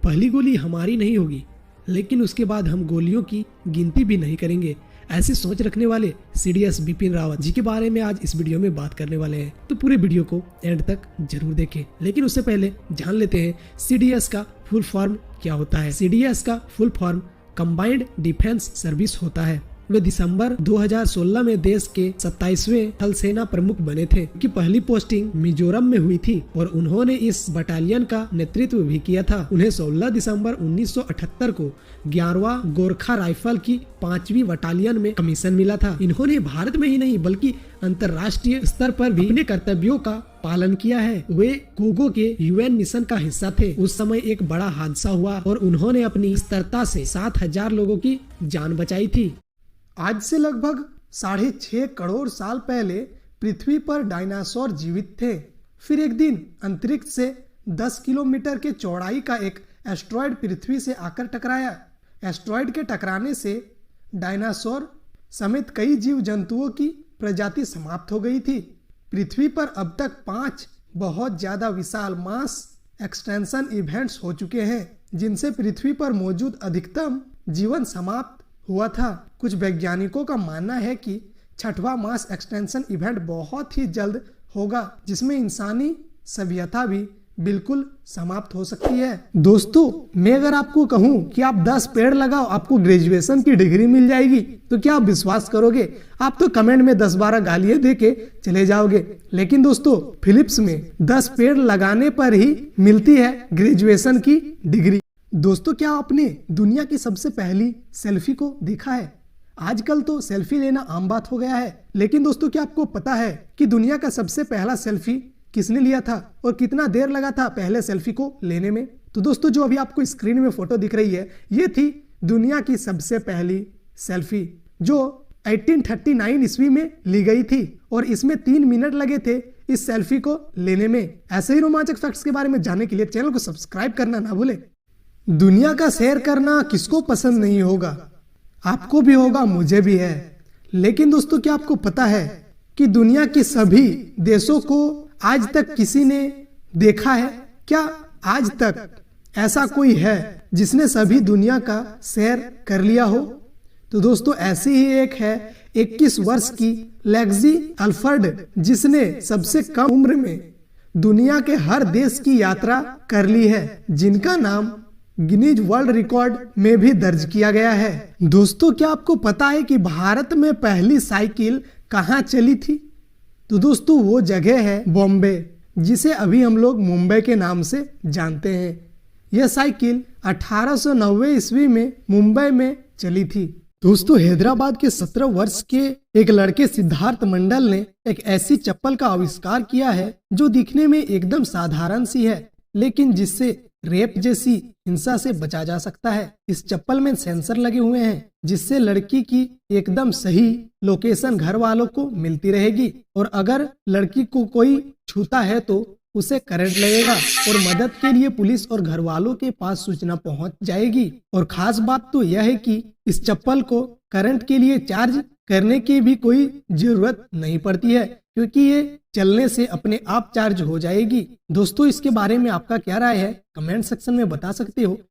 पहली गोली हमारी नहीं होगी, लेकिन उसके बाद हम गोलियों की गिनती भी नहीं करेंगे। ऐसी सोच रखने वाले सीडीएस बिपिन रावत जी के बारे में आज इस वीडियो में बात करने वाले हैं, तो पूरे वीडियो को एंड तक जरूर देखें। लेकिन उससे पहले जान लेते हैं सीडीएस का फुल फॉर्म क्या होता है। सीडीएस का full form combined defence service होता है। वे दिसंबर 2016 में देश के 27वें थल सेना प्रमुख बने थे, कि पहली पोस्टिंग मिजोरम में हुई थी और उन्होंने इस बटालियन का नेतृत्व भी किया था। उन्हें 16 दिसंबर 1978 को 11वां गोरखा राइफल की 5वीं बटालियन में कमीशन मिला था। इन्होंने भारत में ही नहीं बल्कि अंतर्राष्ट्रीय स्तर पर भी अपने कर्तव्यों का पालन किया है। वे कोगो के यूएन मिशन का हिस्सा थे। उस समय एक बड़ा हादसा हुआ और उन्होंने अपनी स्थिरता से 7000 लोगों की जान बचाई थी। आज से लगभग 6.5 करोड़ साल पहले पृथ्वी पर डायनासोर जीवित थे। फिर एक दिन अंतरिक्ष से 10 किलोमीटर के चौड़ाई का एक एस्ट्रॉयड पृथ्वी से आकर टकराया। एस्ट्रॉयड के टकराने से डायनासोर समेत कई जीव जंतुओं की प्रजाति समाप्त हो गई थी। पृथ्वी पर अब तक 5 बहुत ज्यादा विशाल मास एक्सटेंशन इवेंट्स हो चुके हैं, जिनसे पृथ्वी पर मौजूद अधिकतम जीवन समाप्त हुआ था। कुछ वैज्ञानिकों का मानना है कि 6वां मास एक्सटेंशन इवेंट बहुत ही जल्द होगा, जिसमें इंसानी सभ्यता भी बिल्कुल समाप्त हो सकती है। दोस्तों, मैं अगर आपको कहूं कि आप 10 पेड़ लगाओ, आपको ग्रेजुएशन की डिग्री मिल जाएगी, तो क्या आप विश्वास करोगे? आप तो कमेंट में 10-12 गालियां देके चले जाओगे। लेकिन दोस्तों, फिलिप्स में 10 पेड़ लगाने पर ही मिलती है ग्रेजुएशन की डिग्री। दोस्तों, क्या आपने दुनिया की सबसे पहली सेल्फी को देखा है? आजकल तो सेल्फी लेना आम बात हो गया है, लेकिन दोस्तों, क्या आपको पता है कि दुनिया का सबसे पहला सेल्फी किसने लिया था और कितना देर लगा था पहले सेल्फी को लेने में? तो दोस्तों, जो अभी आपको स्क्रीन में फोटो दिख रही है, ये थी दुनिया की सबसे पहली सेल्फी, जो 1839 ईस्वी में ली गई थी और इसमें 3 मिनट लगे थे इस सेल्फी को लेने में। ऐसे ही रोमांचक फैक्ट्स के बारे में जानने के लिए चैनल को सब्सक्राइब करना ना भूलें। दुनिया का सैर करना किसको पसंद नहीं होगा? आपको भी होगा, मुझे भी है। लेकिन दोस्तों, क्या आपको पता है कि दुनिया के सभी देशों को आज तक किसी ने देखा है? क्या आज तक ऐसा कोई है जिसने सभी दुनिया का सैर कर लिया हो? तो दोस्तों, ऐसी ही एक है 21 वर्ष की लेक्सी अल्फर्ड, जिसने सबसे कम उम्र में दुनिया के हर देश की यात्रा कर ली है, जिनका नाम गिनीज वर्ल्ड रिकॉर्ड में भी दर्ज किया गया है। दोस्तों, क्या आपको पता है कि भारत में पहली साइकिल कहाँ चली थी? तो दोस्तों, वो जगह है बॉम्बे, जिसे अभी हम लोग मुंबई के नाम से जानते हैं। यह साइकिल 1890 ईस्वी में मुंबई में चली थी। दोस्तों, हैदराबाद के 17 वर्ष के एक लड़के सिद्धार्थ मंडल ने एक ऐसी चप्पल का आविष्कार किया है जो दिखने में एकदम साधारण सी है, लेकिन जिससे रेप जैसी हिंसा से बचा जा सकता है। इस चप्पल में सेंसर लगे हुए हैं, जिससे लड़की की एकदम सही लोकेशन घर वालों को मिलती रहेगी और अगर लड़की को कोई छूता है तो उसे करंट लगेगा और मदद के लिए पुलिस और घर वालों के पास सूचना पहुंच जाएगी। और खास बात तो यह है कि इस चप्पल को करंट के लिए चार्ज करने की भी कोई जरूरत नहीं पड़ती है, क्योंकि ये चलने से अपने आप चार्ज हो जाएगी। दोस्तों, इसके बारे में आपका क्या राय है? कमेंट सेक्शन में बता सकते हो।